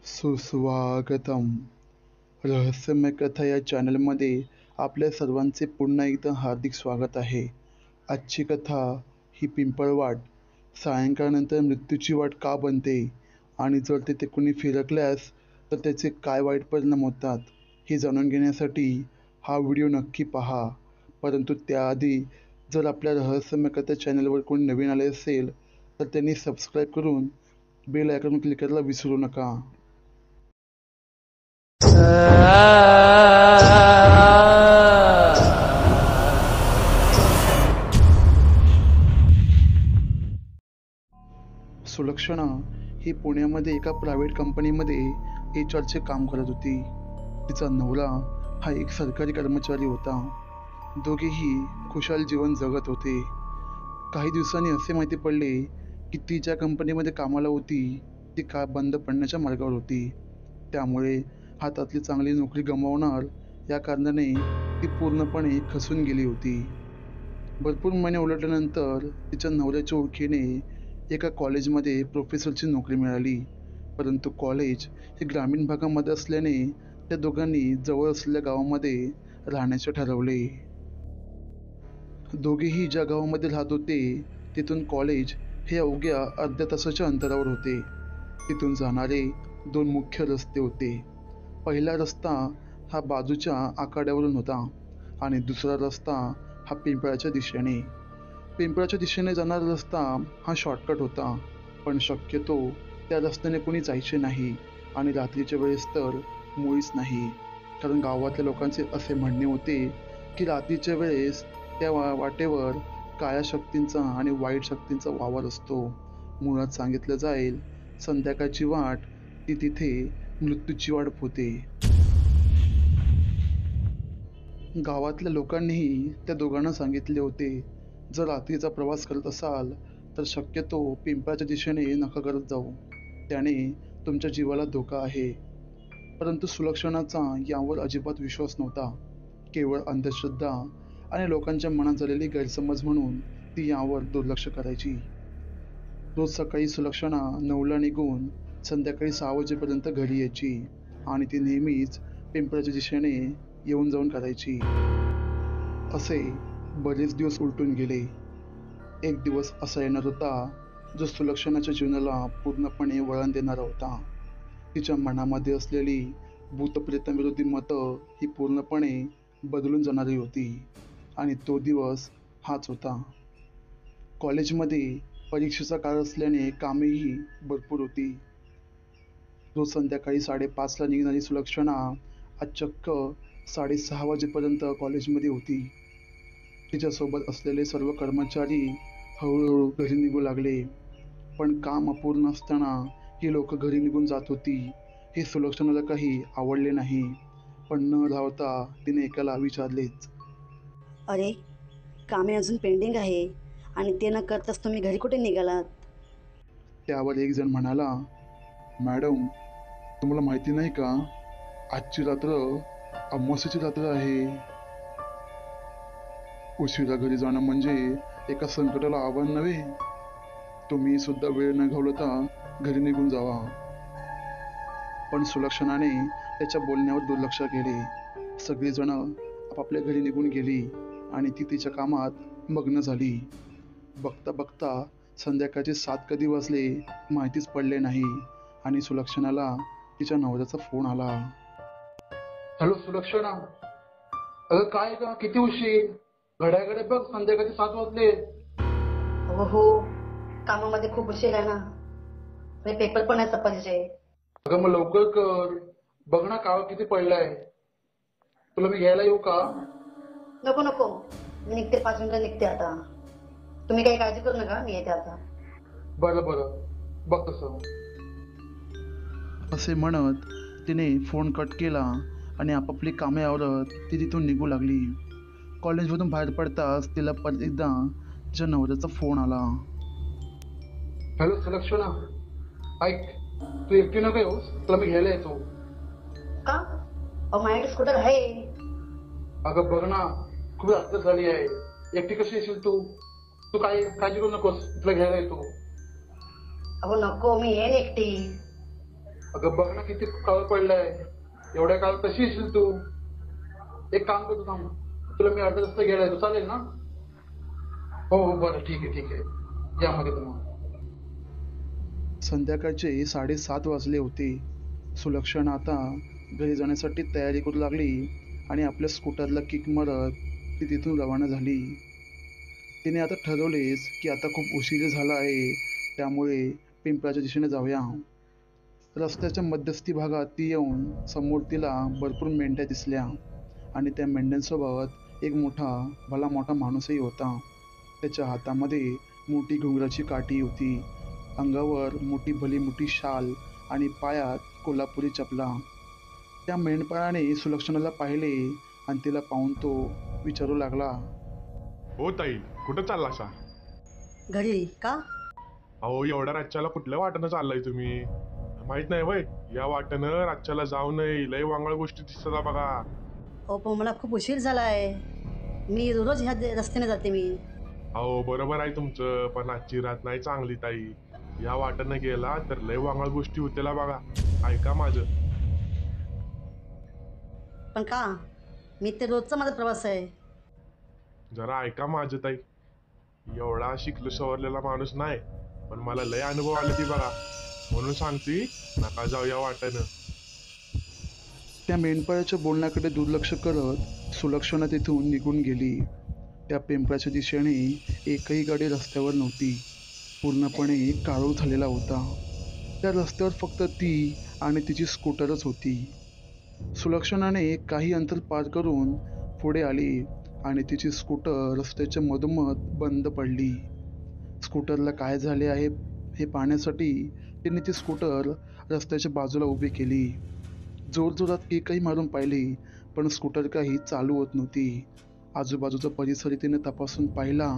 सुस्वागतम. रहस्यमय कथा या चॅनलमध्ये आपल्या सर्वांचे पुन्हा एकदा हार्दिक स्वागत आहे. आजची कथा ही पिंपळवाट. सायंकाळनंतर मृत्यूची वाट का बनते आणि जर तिथे कोणी फिरकल्यास तर त्याचे काय वाईट परिणाम होतात हे जाणून घेण्यासाठी हा व्हिडिओ नक्की पहा. परंतु त्याआधी जर आपल्या रहस्यमय कथा चॅनलवर कोणी नवीन आले असेल तर त्यांनी सबस्क्राईब करून बेल आयकॉन क्लिक करायला विसरू नका. सुलक्षणा ही पुण्यामध्ये एका प्रायव्हेट कंपनीमध्ये HR चे काम करत होती. तिचा नवरा हा एक सरकारी कर्मचारी होता. दोघेही खुशाल जीवन जगत होते. काही दिवसांनी असे माहिती पडले की ती ज्या कंपनीमध्ये कामाला होती ती का बंद पडण्याच्या मार्गावर होती. त्यामुळे हातातली चांगली नोकरी गमावणार या कारणाने ती पूर्णपणे खचून गेली होती. भरपूर महिने उलटल्यानंतर तिच्या नवऱ्याच्या ओळखीने एका कॉलेजमध्ये प्रोफेसरची नोकरी मिळाली. परंतु कॉलेज हे ग्रामीण भागामध्ये असल्याने त्या दोघांनी जवळ असलेल्या गावामध्ये राहण्याचे ठरवले. दोघेही ज्या गावामध्ये राहत होते तिथून कॉलेज हे अवघ्या अर्ध्या तासाच्या अंतरावर होते. तिथून जाणारे दोन मुख्य रस्ते होते. पहिला रस्ता हा बाजूच्या आखाड्यावरून होता आणि दुसरा रस्ता हा पिंपळाच्या दिशेने. पिंपळाच्या दिशेने जाणारा रस्ता हा शॉर्टकट होता, पण शक्यतो त्या रस्त्याने कोणी जायचे नाही आणि रात्रीच्या वेळेस तर मुळीच नाही. कारण गावातल्या लोकांचे असे म्हणणे होते की रात्रीच्या वेळेस त्या वाटेवर काळ्या शक्तींचा आणि वाईट शक्तींचा वावर असतो. मुळात सांगितलं जाईल संध्याकाळची वाट ती तिथे मृत्यूची वाट होते. गावातल्या लोकांनीही त्या दोघांना सांगितले होते, जर रात्रीचा प्रवास करत असाल तर शक्यतो पिंपळाच्या दिशेने नका करत जाऊ, त्याने तुमच्या जीवाला धोका आहे. परंतु सुलक्षणाचा यावर अजिबात विश्वास नव्हता. केवळ अंधश्रद्धा आणि लोकांच्या मनात झालेली गैरसमज म्हणून ती यावर दुर्लक्ष करायची. रोज सकाळी सुलक्षणा 9ला निघून संध्याकाळी 6 वाजेपर्यंत घरी यायची आणि ती नेहमीच पिंपळाच्या दिशेने येऊन जाऊन करायची. असे बरेच दिवस उलटून गेले. एक दिवस असा येणार होता जो सुलक्षणाच्या जीवनाला पूर्णपणे वळण देणारा होता. तिच्या मनामध्ये असलेली भूतप्रेतांविरोधी मतं ही पूर्णपणे बदलून जाणारी होती आणि तो दिवस हाच होता. कॉलेजमध्ये परीक्षेचा काळ असल्याने कामेही भरपूर होती. रोज संध्याकाळी 5:30ला निघणारी सुलक्षणा आज चक्क 6:30 वाजेपर्यंत कॉलेजमध्ये होती. तिच्यासोबत असलेले सर्व कर्मचारी हळूहळू घरी निघू लागले, पण काम अपूर्ण असताना ही लोक घरी निघून जात होती हे सुलक्षणाला काही आवडले नाही. पण न राहता तिने एकाला विचारलेच, अरे, कामे अजून पेंडिंग आहे आणि ते न करताच तुम्ही घरी कुठे निघालात? त्यावर एक जण म्हणाला, मॅडम, तुम्हाला माहिती नाही का, आजची रात्र अमावास्येची रात्र आहे. उशिरा घरी जाणं म्हणजे एका संकटाला आव्हान नव्हे. तुम्ही सुद्धा वेळ न घालवता घरी निघून जावा. पण सुलक्षणाने त्याच्या बोलण्यावर दुर्लक्ष केले. सगळीजण आपापल्या घरी निघून गेली आणि ती तिच्या कामात मग्न झाली. बघता बघता संध्याकाळचे 7 कधी वाजले माहितीच पडले नाही आणि सुलक्षणाला तिच्या नवऱ्याचा फोन आला. हॅलो सुलक्षणा, अगं काय का, किती उशीर, घड्याकडे बघ, संध्याकाळचे 7 वाजले. हो, कामामध्ये खूप उशीर आहे ना, पेपर पण आहे सकाळचे. अगं मग लवकर कर, बघ ना काळ किती पडलाय. तुला मी घ्यायला येऊ का? नको, मी निघते, 5 मिनिटं निघते आता. तुम्ही काही काळजी करू नका, मी येते आता. बरं, बघ तसं. असे म्हणत तिने फोन कट केला आणि आपापली कामे आवरत ती तिथून निघू लागली. कॉलेजमधून बाहेर पडताच तिला परत एकदा तिच्या नवऱ्याचा फोन आला. हॅलो सुलक्षणा, ऐक, तू एकटी नको येऊस, तुला मी घ्यायला येतो. का? माझ्याकडे स्कूटर आहे. अगं बघ ना, खूप रात्र झाली आहे, एकटी कशी येशील तू? तू काय काळजी करू नकोस, तुला घ्यायला येतो. नको, मी येईन एकटी. अगं बघ ना किती काळ पडलाय. एवढ्या काळ कशी येशील तू? एक काम करतो थांब, तुला मी अर्धा रस्ता घ्यायला येतो, चालेल ना? हो हो, बरं, ठीक आहे ठीक आहे, या मध्ये तुम्हाला. संध्याकाळचे 7:30 वाजले होते. सुलक्षणा आता घरी जाण्यासाठी तयारी करू लागली आणि आपल्या स्कूटरला किक मारत ती तिथून रवाना झाली. तिने आता ठरवलेच की आता खूप उशीर झाला आहे, त्यामुळे पिंपळाच्या दिशेने जाऊया. रस्त्याच्या मध्यस्थी भागात ती येऊन समोर तिला भरपूर मेंढ्या दिसल्या आणि त्या मेंढ्यांसोबत एक भला मोठा माणूसही होता. त्याच्या हातामध्ये मोठी घुंगराची काठी होती, अंगावर भली मोठी शाल आणि पायात कोल्हापुरी चपला. त्या मेंढपाळाने सुलक्षणाला पाहिले आणि तिला पाहून तो विचारू लागला. हो ताई, कुठं चालला असा? घरी का? अहो, एवढ्या राज्याला कुठल्या वाटेनं चाललाय तुम्ही? माहित नाही वय, या वाटेनं राज्याला जाऊ नये, लय वांगळ गोष्टी दिसतात बघा. पण मला खूप उशीर झालाय. मी रोज ह्या रस्त्याने जाते मी. अहो, बरोबर आहे तुमचं, पण आजची रात नाही चांगली ताई. या वाटेनं गेला तर लय वांगळ गोष्टी होतील बघा. ऐका माझं. पण का? मी ते रोजचा माझा प्रवास आहे. जरा ऐका माझं ताई. एवढा शिकलो सवरलेला माणूस नाही, पण मला लय अनुभव आले ती बघा, म्हणून सांगते नका जाऊ या वाटेनं. त्या मेंढपाळाच्या बोलण्याकडे दुर्लक्ष करत सुलक्षणा तिथून निघून गेली. त्या पिंपळाच्या दिशेने एकही गाडी रस्त्यावर नव्हती. पूर्णपणे काळोख झालेला होता. त्या रस्त्यावर फक्त ती आणि तिची स्कूटरच होती. सुलक्षणाने काही अंतर पार करून पुढे आली आणि तिची स्कूटर रस्त्याच्या मधोमध बंद पडली. स्कूटरला काय झाले आहे हे पाहण्यासाठी तिने ती स्कूटर रस्त्याच्या बाजूला उभी केली. जोरजोरात केकही मारून पाहिली, पण स्कूटर काही चालू होत नव्हती. आजूबाजूचा परिसर तिने तपासून पाहिला,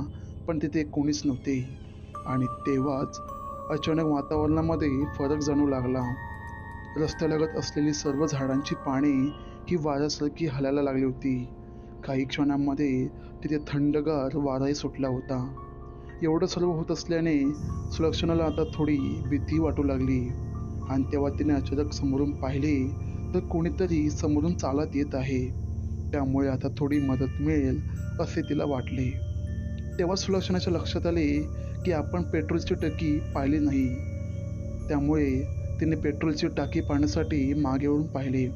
पण तिथे कोणीच नव्हते. आणि तेव्हाच अचानक वातावरणामध्ये फरक जाणू लागला. रस्त्यालगत असलेली सर्व झाडांची पाने ही वाऱ्यासारखी हलायला लागली होती. काही क्षणांमध्ये तिथे थंडगार वाराही सुटला होता. एवढं सर्व होत असल्याने सुलक्षणाला आता थोडी भीती वाटू लागली. आणि तेव्हा तिने अचानक समोरून पाहिले तर कोणीतरी समोरून चालत येत आहे. त्यामुळे आता थोडी मदत मिळेल असे तिला वाटले. तेव्हा सुलक्षणाच्या लक्षात आले की आपण पेट्रोलची टाकी पाहिली नाही. त्यामुळे तिने पेट्रोलची टाकी पाहण्यासाठी मागे वळून पाहिले.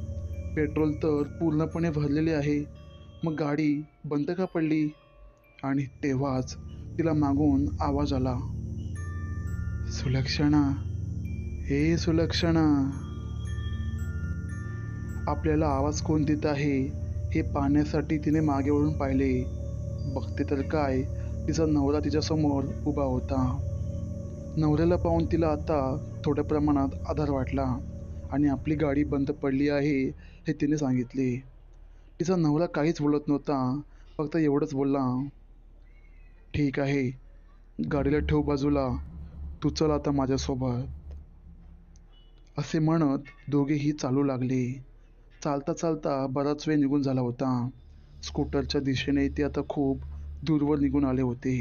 पेट्रोल तर पूर्णपणे भरलेले आहे. मग गाडी बंद का पडली? आणि तेव्हाच तिला मागून आवाज आला. सुलक्षणा, हे सुलक्षणा. आपल्याला आवाज कोण देत आहे हे पाहण्यासाठी तिने मागे वळून पाहिले. बघते तर काय, तिचा नवरा तिच्यासमोर उभा होता. नवऱ्याला पाहून तिला आता थोड्या प्रमाणात आधार वाटला आणि आपली गाडी बंद पडली आहे हे तिने सांगितले. तिचा नवरा काहीच बोलत नव्हता, फक्त एवढंच बोलला, ठीक आहे, गाडीला ठेव बाजूला, तू चल आता माझ्यासोबत. असे म्हणत दोघेही चालू लागले. चालता चालता बराच वेळ निघून झाला होता. स्कूटरच्या दिशेने ते आता खूप दूरवर निघून आले होते.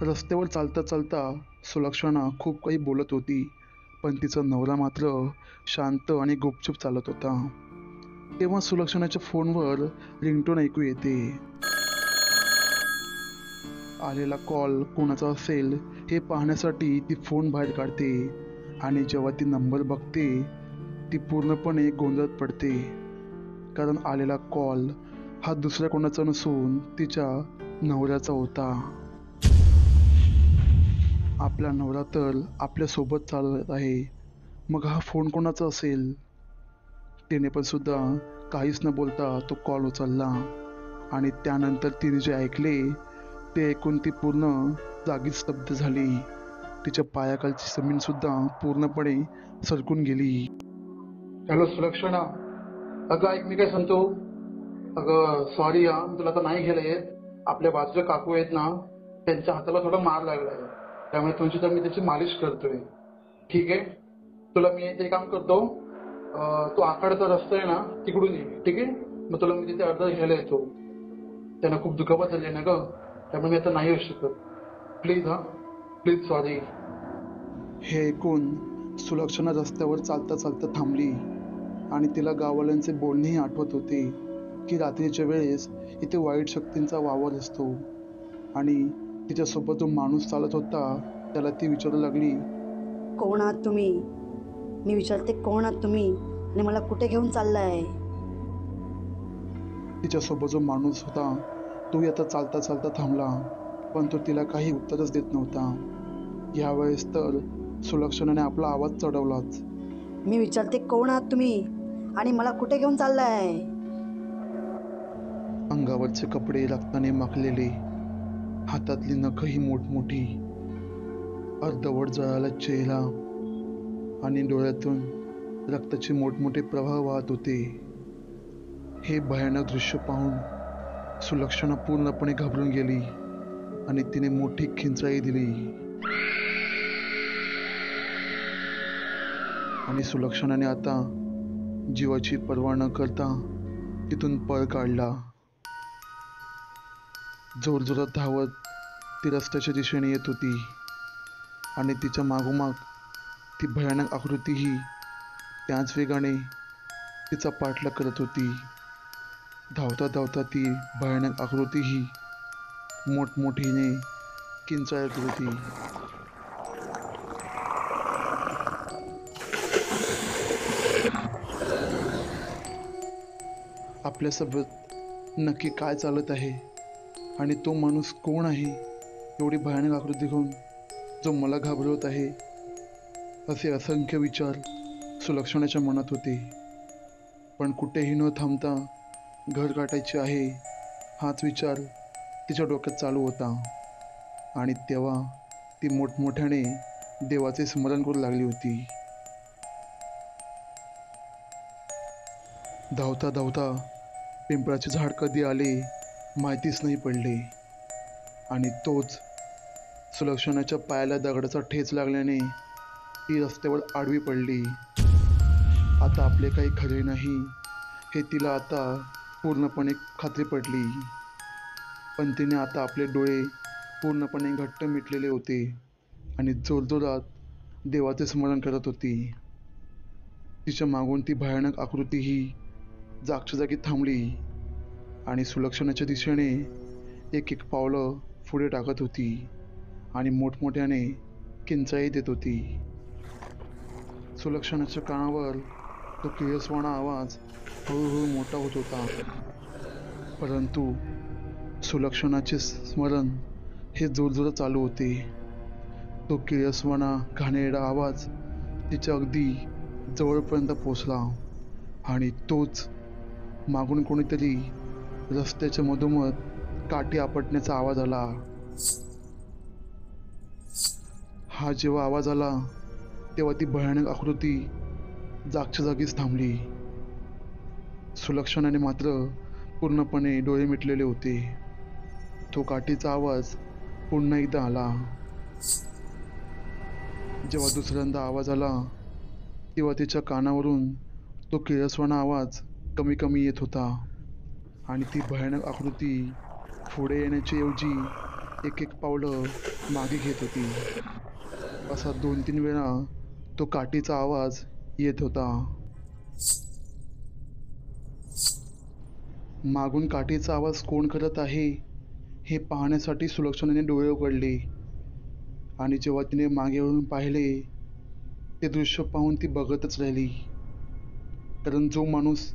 रस्त्यावर चालता चालता सुलक्षणा खूप काही बोलत होती, पण तिचा नवरा मात्र शांत आणि गुपचूप चालत होता. तेव्हा सुलक्षणाच्या फोनवर रिंगटोन ऐकू येते. आलेला कॉल कोणाचा असेल हे पाहण्यासाठी ती फोन बाहेर काढते आणि जेव्हा ती नंबर बघते ती पूर्णपणे गोंधळात पडते, कारण आलेला कॉल हा दुसऱ्या कोणाचा नसून तिच्या नवऱ्याचा होता. आपला नवरा तर आपल्यासोबत चालत आहे, मग हा फोन कोणाचा असेल? तिने पण सुद्धा काहीच न बोलता तो कॉल उचलला आणि त्यानंतर तिने जे ऐकले ते ऐकून ती पूर्ण जागीच स्तब्ध झाली. तिच्या पायाखालची जमीन सुद्धा पूर्णपणे सरकून गेली. हॅलो सुलक्षणा, अगं ऐक, मी काय सांगतो. अगं सॉरी हा, तुला आता नाही घ्यायला येत. आपल्या बाजूचे काकू आहेत ना, त्यांच्या हाताला थोडा मार लागलाय, त्यामुळे तुझी तर मी त्याची मालिश करतोय. ठीक आहे, तुला मी ते काम करतो, तो आखाड्याचा रस्ता आहे ना तिकडून ये, ठीक आहे? मग तुला मी तिथे अर्धा घ्यायला येतो. त्यांना खूप दुखापत झाली ना ग, त्यामुळे मी आता नाही येऊ शकत. प्लीज हा, प्लीज, सॉरी. हे ऐकून सुलक्षणा रस्त्यावर चालता चालता थांबली आणि तिला गाववाल्यांचे बोलणेही आठवत होते की रात्रीच्या वेळेस इथे वाईट शक्तींचा वावर असतो. आणि तिच्यासोबत जो माणूस चालत होता त्याला ती विचारू लागली, कोण आहात तुम्ही? मी विचारते, कोण आहात तुम्ही आणि मला कुठे घेऊन चाललाय? तिच्यासोबत जो माणूस होता तोही आता चालता चालता थांबला, पण तो तिला काही उत्तरच देत नव्हता. यावेळेस तर सुलक्षणाने आपला आवाज चढवलाच. मी विचारते, कोण आहात तुम्ही आणि मला कुठे घेऊन चाललाय? अंगावरचे कपडे रक्ताने माखलेले, हातातली नखही मोठमोठी, अर्धवट जळाला चेहरा आणि डोळ्यातून रक्ताचे मोठमोठे प्रवाह वाहत होते. हे भयानक दृश्य पाहून सुलक्षणा पूर्णपणे घाबरून गेली आणि तिने मोठी खिंचाळी दिली. आणि सुलक्षणाने आता जीवाची पर्वा न करता तिथून पळ काढला. जोरजोरात धावत ती रस्त्याच्या दिशेने येत होती आणि तिच्या मागोमाग ती भयानक आकृतीही त्याच वेगाने तिचा पाठलाग करत होती. धावता धावता ती भयानक आकृतीही मोठमोठीने किंचाळत होती. आपल्यासोबत नक्की काय चालत आहे आणि तो माणूस कोण आहे? एवढी भयानक आकृती घेऊन जो मला घाबरवत आहे, असे असंख्य विचार सुलक्षणाच्या मनात होते. पण कुठेही न थांबता घर गाठायचे आहे हाच विचार तिच्या डोक्यात चालू होता. आणि तेव्हा ती मोठमोठ्याने देवाचे स्मरण करू लागली होती. धावता धावता पिंपळाचे झाड कधी आले माहितीच नाही पडले आणि तोच सुलक्षणाच्या पायाला दगडाचा ठेच लागल्याने ती रस्त्यावर आडवी पडली. आता आपले काही खरे नाही हे तिला आता पूर्णपणे खात्री पडली. पण तिने आता आपले डोळे पूर्णपणे घट्ट मिटलेले होते आणि जोरजोरात देवाचे स्मरण करत होती. तिच्या मागून ती भयानक आकृतीही जागच्या जागी थांबली आणि सुलक्षणाच्या दिशेने एक एक पावलं पुढे टाकत होती आणि मोठमोठ्याने किंचाळी देत होती. सुलक्षणाच्या कानावर तो किळसवाणा आवाज हळूहळू मोठा होत होता, परंतु सुलक्षणाचे स्मरण हे जोरजोरात चालू होते. तो किळसवाणा घाणेरडा आवाज तिच्या अगदी जवळपर्यंत पोचला आणि तोच मागून कोणीतरी रस्त्याच्या मधोमध काठी आपटण्याचा आवाज आला. हा जेव्हा आवाज आला तेव्हा ती भयानक आकृती जागच्या जागीच थांबली. सुलक्षणाने मात्र पूर्णपणे डोळे मिटलेले होते. तो काठीचा आवाज पुन्हा एकदा आला. जेव्हा दुसऱ्यांदा आवाज आला तेव्हा तिच्या कानावरून तो किळसवाणा आवाज कमी कमी येत होता आणि ती भयानक आकृती पुढे येण्याच्या ऐवजी एक एक पावलं मागे घेत होती. असा 2-3 वेळा तो काठीचा आवाज येत होता. मागून काठीचा आवाज कोण करत आहे हे पाहण्यासाठी सुलक्षणाने डोळे उघडले आणि जेव्हा तिने मागे वळून पाहिले ते दृश्य पाहून ती बघतच राहिली. कारण जो माणूस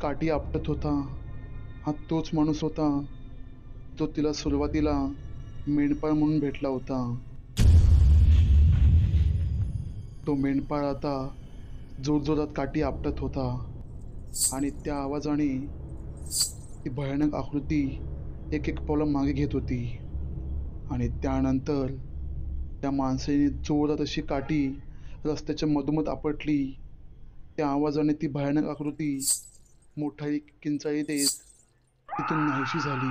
काठी आपटत होता हा तोच माणूस होता जो तिला सुरुवातीला मेंढपाळ म्हणून भेटला होता. तो मेंढपाळ आता जोरजोरात काठी आपटत होता आणि त्या आवाजाने ती भयानक आकृती एक एक पावलं मागे घेत होती आणि त्यानंतर त्या माणसाने जोरात अशी काठी रस्त्याच्या मधोमध आपटली. त्या आवाजाने ती भयानक आकृती मोठाई किंचाळी देत तिथून नाहीशी झाली.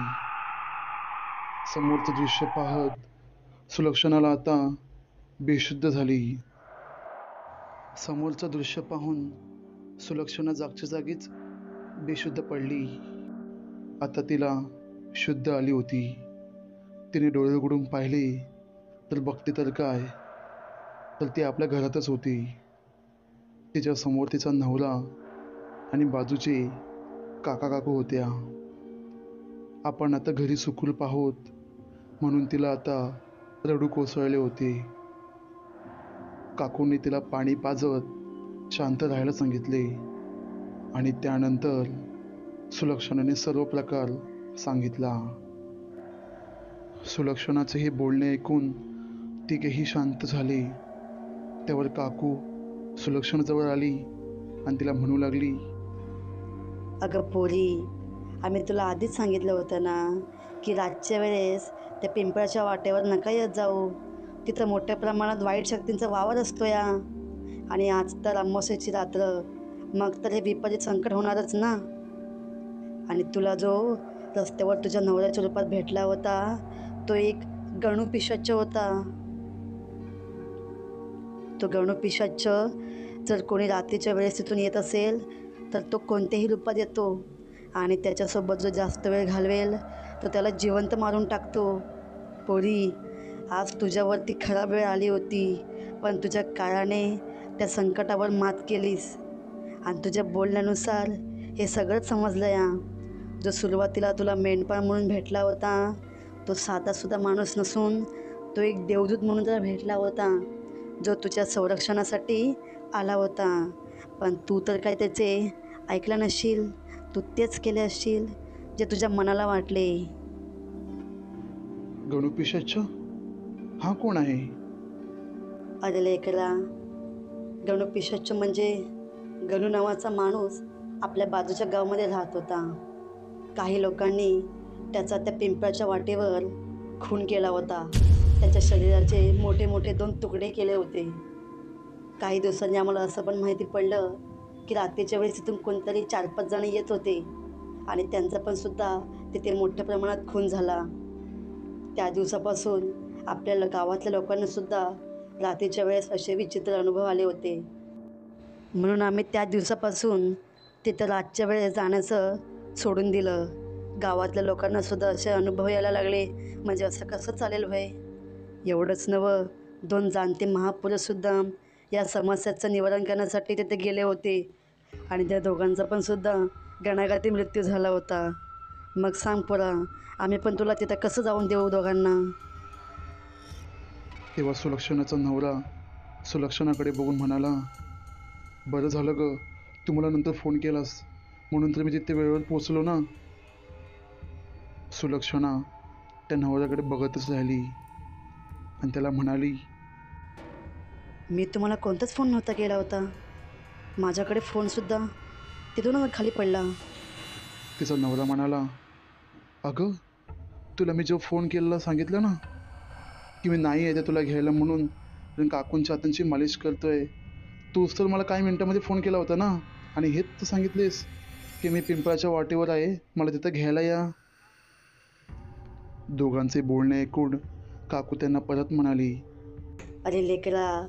समोरचं दृश्य पाहत सुलक्षणाला आता बेशुद्ध झाली. समोरचं दृश्य पाहून सुलक्षणा जागच्या जागीच बेशुद्ध पडली. आता तिला शुद्ध आली होती. तिने डोळे उघडून पाहिले तर बघते तर काय, तर ती आपल्या घरातच होती. तिच्या समोर तिचा नवरा आणि बाजूचे काका काकू होत्या. आपण आता घरी सुखरूप आहोत म्हणून तिला आता रडू कोसळले होते. काकूंनी तिला पाणी पाजत शांत राहायला सांगितले आणि त्यानंतर सुलक्षणाने सर्व प्रकार सांगितला. सुलक्षणाचे हे बोलणे ऐकून तिघेही शांत झाले. त्यावर काकू सुलक्षणाजवळ आली आणि तिला म्हणू लागली, अगं पोरी, आम्ही तुला आधीच सांगितलं होतं ना की रातच्या वेळेस त्या पिंपळाच्या वाटेवर नका येत जाऊ. तिथं मोठ्या प्रमाणात वाईट शक्तींचा वावर असतो या. आणि आज तर अमावस्येची रात्र, मग तर हे विपरीत संकट होणारच ना. आणि तुला जो रस्त्यावर तुझ्या नवऱ्याच्या रूपात भेटला होता तो एक गणू पिशाच होता. तो गणू पिशाच जर कोणी रात्रीच्या वेळेस तिथून येत असेल तर तो कोणत्याही रूपात येतो आणि त्याच्यासोबत जो जास्त वेळ घालवेल तो त्याला जिवंत मारून टाकतो. पोरी, आज तुझ्यावरती खराब वेळ आली होती, पण तुझ्या काळाने त्या संकटावर मात केलीस. आणि तुझ्या बोलण्यानुसार हे सगळंच समजलं या. जो सुरुवातीला तुला मेंढपाळ म्हणून भेटला होता तो साधासुद्धा माणूस नसून तो एक देवदूत म्हणून तुला भेटला होता, जो तुझ्या संरक्षणासाठी आला होता. पण तू तर काय त्याचे ऐकलं नसशील. तू तेच केले असशील जे तुझ्या मनाला वाटले. गणू पिशाच हा कोण आहे? अरे लेकरा, गणू पिशाच म्हणजे गणू नावाचा माणूस आपल्या बाजूच्या गावामध्ये राहत होता. काही लोकांनी त्याचा त्या पिंपळाच्या वाटेवर खून केला होता. त्याच्या शरीराचे मोठे मोठे 2 तुकडे केले होते. काही दिवसांनी आम्हाला असं पण माहिती पडलं की रात्रीच्या वेळेस तिथून कोणतरी 4-5 जण येत होते आणि त्यांचा पण सुद्धा तिथे मोठ्या प्रमाणात खून झाला. त्या दिवसापासून आपल्या गावातल्या लोकांना सुद्धा रात्रीच्या वेळेस असे विचित्र अनुभव आले होते. म्हणून आम्ही त्या दिवसापासून तिथं रातच्या वेळेस जाण्याचं सोडून दिलं. गावातल्या लोकांना सुद्धा असे अनुभव यायला लागले. म्हणजे असं कसं चालेल भाई? एवढंच नवं, 2 जाणते महापुरुषसुद्धा या समस्याचं निवारण करण्यासाठी तिथे गेले होते आणि त्या दोघांचा पण सुद्धा गणागती मृत्यू झाला होता. मग सांग पोरा, आम्ही पण तुला तिथं कसं जाऊन देऊ दोघांना? तेव्हा सुलक्षणाचा नवरा सुलक्षणाकडे बघून म्हणाला, बरं झालं ग तू मला नंतर फोन केलास, म्हणून तर मी तिथे वेळेवर पोचलो ना. सुलक्षणा त्या नवऱ्याकडे बघतच राहिली आणि त्याला म्हणाली, मी तुम्हाला कोणताच फोन नव्हता केला होता. माझ्याकडे फोनसुद्धा तिथूनच खाली पडला. तिचा नवरा म्हणाला, अगं तुला मी जेव्हा फोन केलेला सांगितलं ना की मी नाही आहे तुला घ्यायला म्हणून, आणि काकूंच्या हातांची मालिश करतोय. तूच तर मला काही मिनटामध्ये फोन केला होता ना, आणि हेच तर सांगितलेस की मी पिंपळाच्या वाटेवर आहे, मला तिथं घ्यायला या. दोघांचे बोलणे ऐकून काकू त्यांना परत म्हणाली, अरे लेकरा,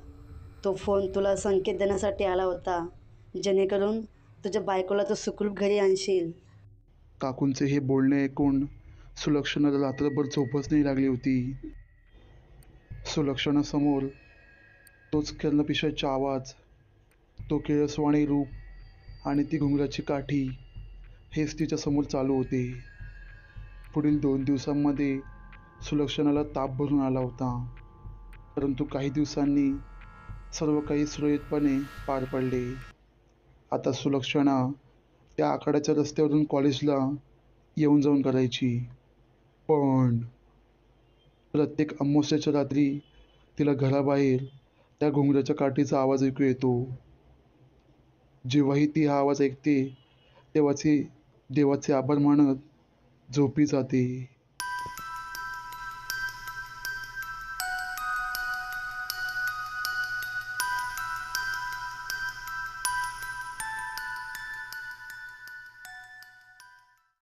तो फोन तुला संकेत देण्यासाठी आला होता, जेणेकरून तुझ्या बायकोला तो सुखरूप घरी आणशील. काकूंचे हे बोलणे ऐकून सुलक्षणाला रात्रभर झोपच नाही लागली होती. सुलक्षणासमोर तोच कर्णपिशाचा आवाज, तो किळसवाणी रूप आणि ती घुंगराची काठी हेच तिच्यासमोर चालू होते. पुढील 2 दिवसांमध्ये सुलक्षणाला ताप भरून आला होता, परंतु काही दिवसांनी सर्व काही सुरळीतपणे पार पडले. आता सुलक्षणा त्या आखाड्याच्या रस्त्यावरून कॉलेजला येऊन जाऊन करायची. पण प्रत्येक अमावस्येच्या रात्री तिला घराबाहेर त्या घुंगराच्या काठीचा आवाज ऐकू येतो. जेव्हाही ती हा आवाज ऐकते तेव्हाची देवाचे आभार मानत झोपी जाते.